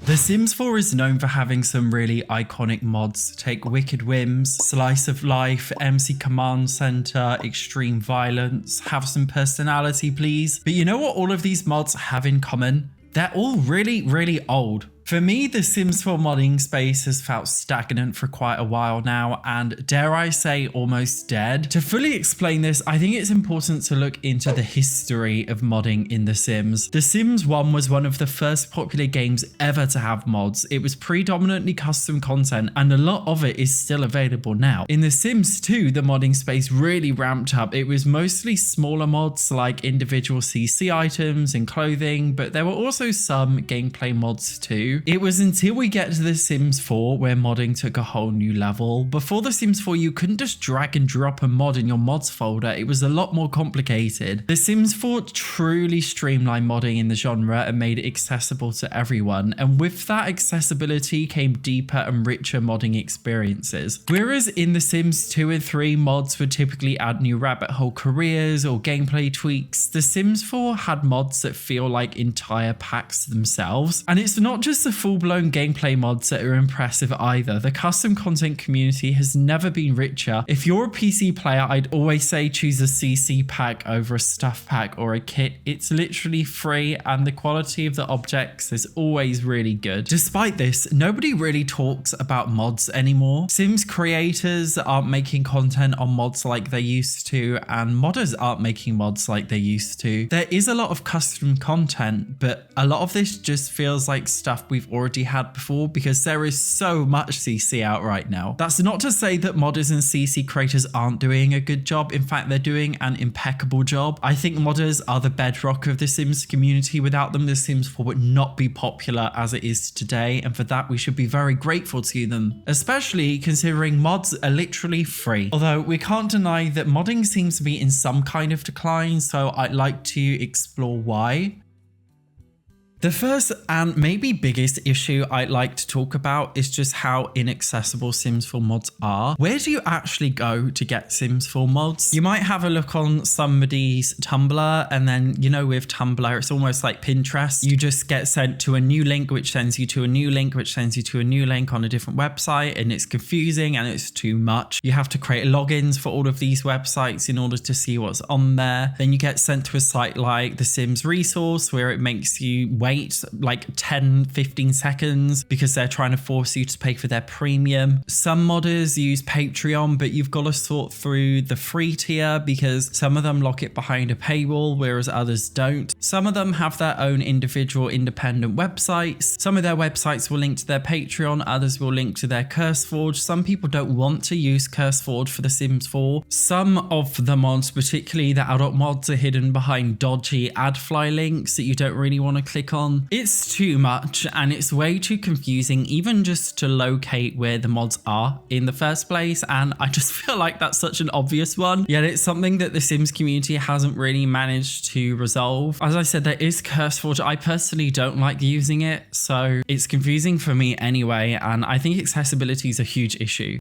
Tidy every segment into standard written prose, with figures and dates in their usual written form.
The Sims 4 is known for having some really iconic mods. Take Wicked Whims, Slice of Life, MC Command Center, Extreme Violence. Have some personality, please. But you know what all of these mods have in common? They're all really old. For me, the Sims 4 modding space has felt stagnant for quite a while now, and dare I say almost dead. To fully explain this, I think it's important to look into the history of modding in The Sims. The Sims 1 was one of the first popular games ever to have mods. It was predominantly custom content, and a lot of it is still available now. In The Sims 2, the modding space really ramped up. It was mostly smaller mods like individual CC items and clothing, but there were also some gameplay mods too. It was until we get to The Sims 4 where modding took a whole new level. Before The Sims 4, you couldn't just drag and drop a mod in your mods folder. It was a lot more complicated. The Sims 4 truly streamlined modding in the genre and made it accessible to everyone. And with that accessibility came deeper and richer modding experiences. Whereas in The Sims 2 and 3, mods would typically add new rabbit hole careers or gameplay tweaks, The Sims 4 had mods that feel like entire packs themselves. And it's not just the full-blown gameplay mods that are impressive either. The custom content community has never been richer. If you're a PC player, I'd always say choose a CC pack over a stuff pack or a kit. It's literally free and the quality of the objects is always really good. Despite this, nobody really talks about mods anymore. Sims creators aren't making content on mods like they used to, and modders aren't making mods like they used to. There is a lot of custom content, but a lot of this just feels like stuff we've already had before because there is so much CC out right now. That's not to say that modders and CC creators aren't doing a good job. In fact, they're doing an impeccable job. I think modders are the bedrock of the Sims community. Without them, the Sims 4 would not be popular as it is today, and for that we should be very grateful to them, especially considering mods are literally free. Although we can't deny that modding seems to be in some kind of decline, so I'd like to explore why. The first and maybe biggest issue I'd like to talk about is just how inaccessible Sims 4 mods are. Where do you actually go to get Sims 4 mods? You might have a look on somebody's Tumblr, and then, you know, with Tumblr, it's almost like Pinterest. You just get sent to a new link, which sends you to a new link, which sends you to a new link on a different website, and it's confusing and it's too much. You have to create logins for all of these websites in order to see what's on there. Then you get sent to a site like the Sims Resource, where it makes you wait like 10-15 seconds because they're trying to force you to pay for their premium. Some modders use Patreon, but you've got to sort through the free tier because some of them lock it behind a paywall, whereas others don't. Some of them have their own individual independent websites. Some of their websites will link to their Patreon, others will link to their CurseForge. Some people don't want to use CurseForge for The Sims 4. Some of the mods, particularly the adult mods, are hidden behind dodgy adfly links that you don't really want to click on. It's too much and it's way too confusing even just to locate where the mods are in the first place, and I just feel like that's such an obvious one, yet it's something that the Sims community hasn't really managed to resolve. As I said, there is CurseForge. I personally don't like using it, so it's confusing for me anyway, and I think accessibility is a huge issue.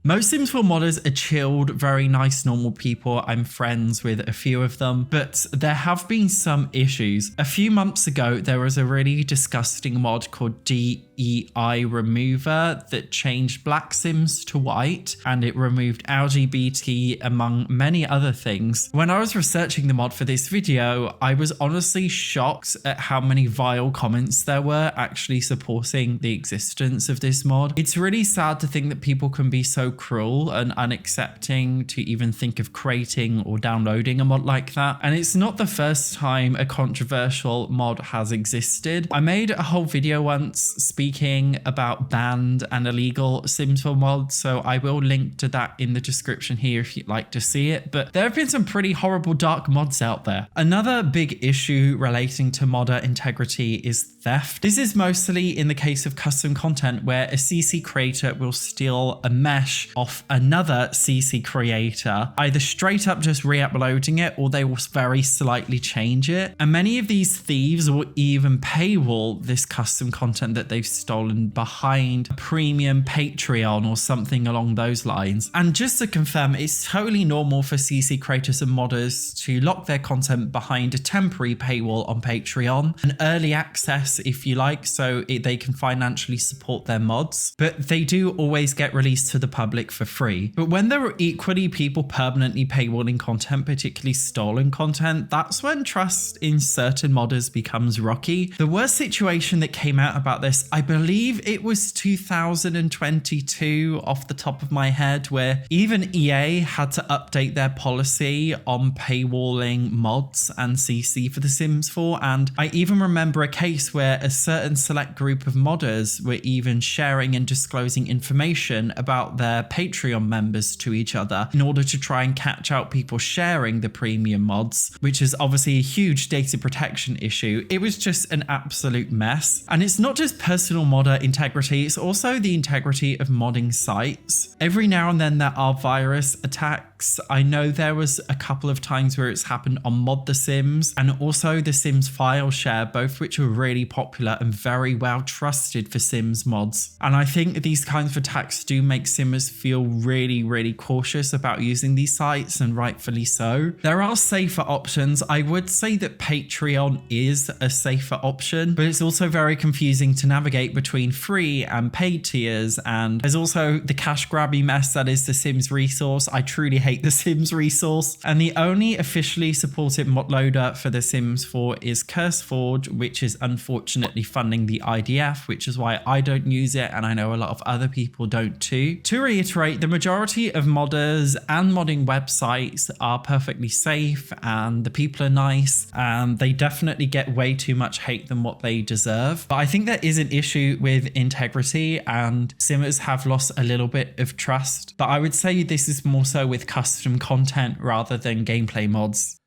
Most Sims 4 modders are chilled, very nice, normal people. I'm friends with a few of them, but there have been some issues. A few months ago, there was a really disgusting mod called DEI Remover that changed black Sims to white, and it removed LGBT among many other things. When I was researching the mod for this video, I was honestly shocked at how many vile comments there were actually supporting the existence of this mod. It's really sad to think that people can be so cruel and unaccepting to even think of creating or downloading a mod like that. And it's not the first time a controversial mod has existed. I made a whole video once speaking about banned and illegal Sims 4 mods, so I will link to that in the description here if you'd like to see it. But there have been some pretty horrible dark mods out there. Another big issue relating to modder integrity is theft. This is mostly in the case of custom content where a CC creator will steal a mesh mesh off another CC creator, either straight up just re-uploading it or they will very slightly change it. And many of these thieves will even paywall this custom content that they've stolen behind a premium Patreon or something along those lines. And just to confirm, it's totally normal for CC creators and modders to lock their content behind a temporary paywall on Patreon, an early access if you like, so they can financially support their mods, but they do always get released to the public for free. But when there are equally people permanently paywalling content, particularly stolen content, that's when trust in certain modders becomes rocky. The worst situation that came out about this, I believe it was 2022 off the top of my head, where even EA had to update their policy on paywalling mods and CC for The Sims 4. And I even remember a case where a certain select group of modders were even sharing and disclosing information about their Patreon members to each other in order to try and catch out people sharing the premium mods, which is obviously a huge data protection issue. It was just an absolute mess. And it's not just personal modder integrity, it's also the integrity of modding sites. Every now and then there are virus attacks. I know there was a couple of times where it's happened on Mod The Sims and also The Sims File Share, both which are really popular and very well trusted for Sims mods. And I think these kinds of attacks do make Simmers feel really, really cautious about using these sites, and rightfully so. There are safer options. I would say that Patreon is a safer option, but it's also very confusing to navigate between free and paid tiers. And there's also the cash grabby mess that is the Sims resource. I truly hate the Sims resource. And the only officially supported mod loader for The Sims 4 is CurseForge, which is unfortunately funding the IDF, which is why I don't use it, and I know a lot of other people don't too. To reiterate, the majority of modders and modding websites are perfectly safe, and the people are nice, and they definitely get way too much hate than what they deserve. But I think there is an issue with integrity, and Simmers have lost a little bit of trust. But I would say this is more so with custom content rather than gameplay mods.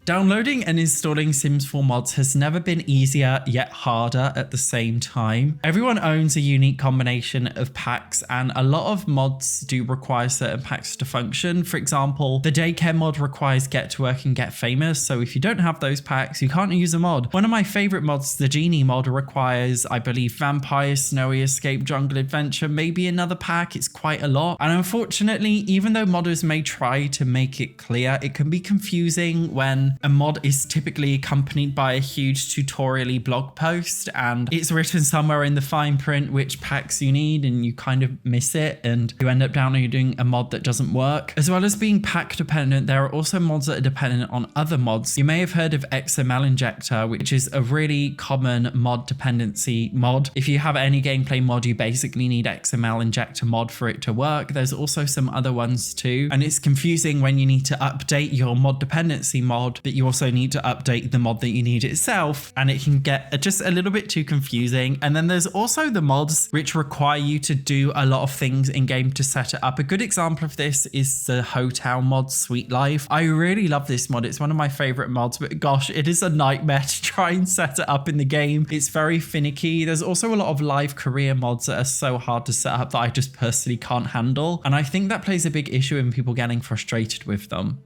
Downloading and installing Sims 4 mods has never been easier yet harder at the same time. Everyone owns a unique combination of packs, and a lot of mods do require certain packs to function. For example, the daycare mod requires Get to Work and Get Famous, so if you don't have those packs, you can't use a mod. One of my favorite mods, the Genie mod, requires, I believe, Vampire, Snowy Escape, Jungle Adventure, maybe another pack. It's quite a lot. And unfortunately, even though modders may try to make it clear, it can be confusing when a mod is typically accompanied by a huge tutorial-y blog post, and it's written somewhere in the fine print which packs you need, and you kind of miss it, and you end up downloading a mod that doesn't work. As well as being pack dependent, there are also mods that are dependent on other mods. You may have heard of XML Injector, which is a really common mod dependency mod. If you have any gameplay mod, you basically need XML Injector mod for it to work. There's also some other ones too, and it's confusing when you need to update your mod dependency mod, but you also need to update the mod that you need itself, and it can get just a little bit too confusing. And then there's also the mods which require you to do a lot of things in game to set it up. A good example of this is the hotel mod, Sweet Life. I really love this mod. It's one of my favorite mods, but gosh, it is a nightmare to try and set it up in the game. It's very finicky. There's also a lot of live career mods that are so hard to set up that I just personally can't handle, and I think that plays a big issue in people getting frustrated with them.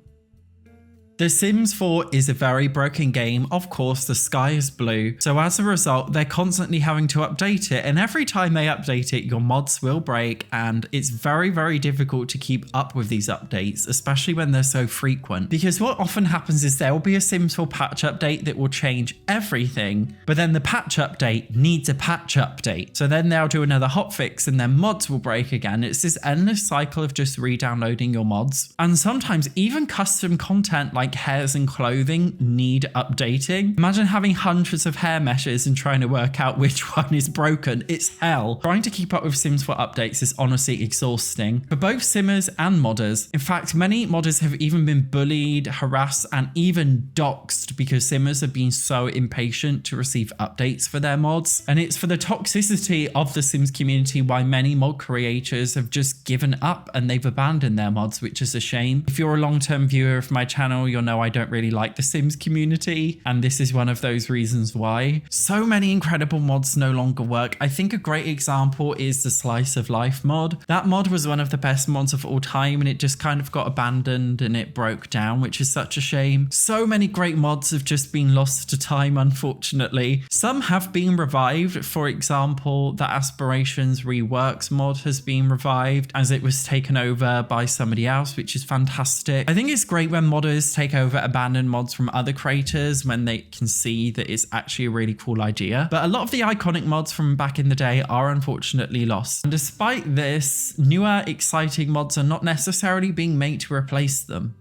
The Sims 4 is a very broken game. Of course, the sky is blue. So as a result, they're constantly having to update it. And every time they update it, your mods will break. And it's very, very difficult to keep up with these updates, especially when they're so frequent. Because what often happens is there will be a Sims 4 patch update that will change everything. But then the patch update needs a patch update. So then they'll do another hotfix and then mods will break again. It's this endless cycle of just re-downloading your mods. And sometimes even custom content like hairs and clothing need updating. Imagine having hundreds of hair meshes and trying to work out which one is broken. It's hell. Trying to keep up with Sims 4 updates is honestly exhausting for both Simmers and modders. In fact, many modders have even been bullied, harassed, and even doxed because Simmers have been so impatient to receive updates for their mods. And it's for the toxicity of the Sims community why many mod creators have just given up and they've abandoned their mods, which is a shame. If you're a long-term viewer of my channel, you'll you'll know I don't really like the Sims community, and this is one of those reasons why. So many incredible mods no longer work. I think a great example is the Slice of Life mod. That mod was one of the best mods of all time, and it just kind of got abandoned and it broke down, which is such a shame. So many great mods have just been lost to time, unfortunately. Some have been revived. For example, the Aspirations Reworks mod has been revived as it was taken over by somebody else, which is fantastic. I think it's great when modders take over abandoned mods from other creators when they can see that it's actually a really cool idea. But a lot of the iconic mods from back in the day are unfortunately lost. And despite this, newer, exciting mods are not necessarily being made to replace them.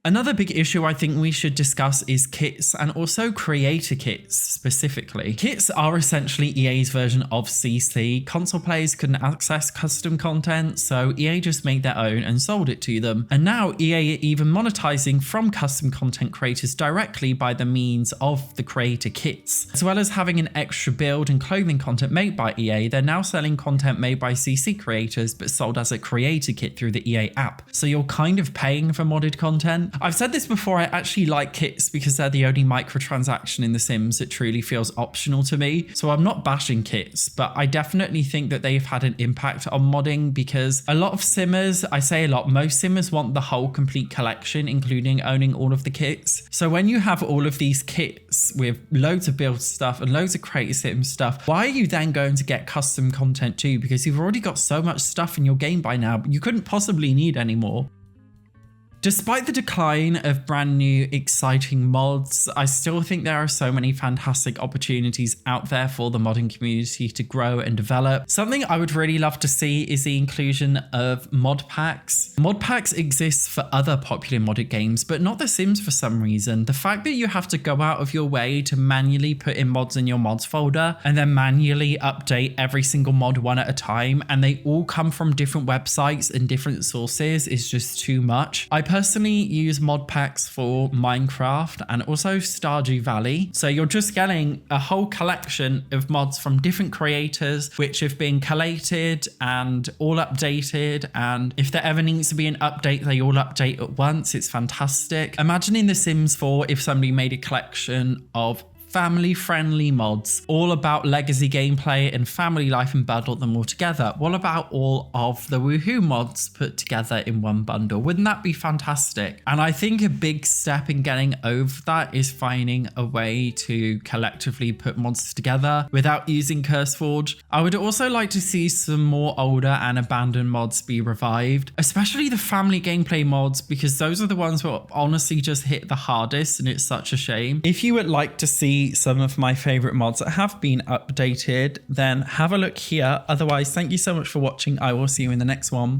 Another big issue I think we should discuss is kits, and also creator kits specifically. Kits are essentially EA's version of CC. Console players couldn't access custom content, so EA just made their own and sold it to them. And now EA are even monetizing from custom content creators directly by the means of the creator kits. As well as having an extra build and clothing content made by EA, they're now selling content made by CC creators but sold as a creator kit through the EA app. So you're kind of paying for modded content. I've said this before, I actually like kits because they're the only microtransaction in The Sims that truly feels optional to me. So I'm not bashing kits, but I definitely think that they've had an impact on modding because a lot of simmers, I say a lot, most simmers want the whole complete collection, including owning all of the kits. So when you have all of these kits with loads of build stuff and loads of creator sim stuff, why are you then going to get custom content too? Because you've already got so much stuff in your game by now, you couldn't possibly need any more. Despite the decline of brand new exciting mods, I still think there are so many fantastic opportunities out there for the modding community to grow and develop. Something I would really love to see is the inclusion of mod packs. Mod packs exist for other popular modded games, but not The Sims for some reason. The fact that you have to go out of your way to manually put in mods in your mods folder and then manually update every single mod one at a time, and they all come from different websites and different sources, is just too much. I personally use mod packs for Minecraft and also Stardew Valley. So you're just getting a whole collection of mods from different creators which have been collated and all updated, and if there ever needs to be an update, they all update at once. It's fantastic. Imagine in The Sims 4 if somebody made a collection of family-friendly mods all about legacy gameplay and family life and bundled them all together. What about all of the Woohoo mods put together in one bundle? Wouldn't that be fantastic? And I think a big step in getting over that is finding a way to collectively put mods together without using CurseForge. I would also like to see some more older and abandoned mods be revived, especially the family gameplay mods, because those are the ones that honestly just hit the hardest, and it's such a shame. If you would like to see some of my favorite mods that have been updated, then have a look here. Otherwise, thank you so much for watching. I will see you in the next one.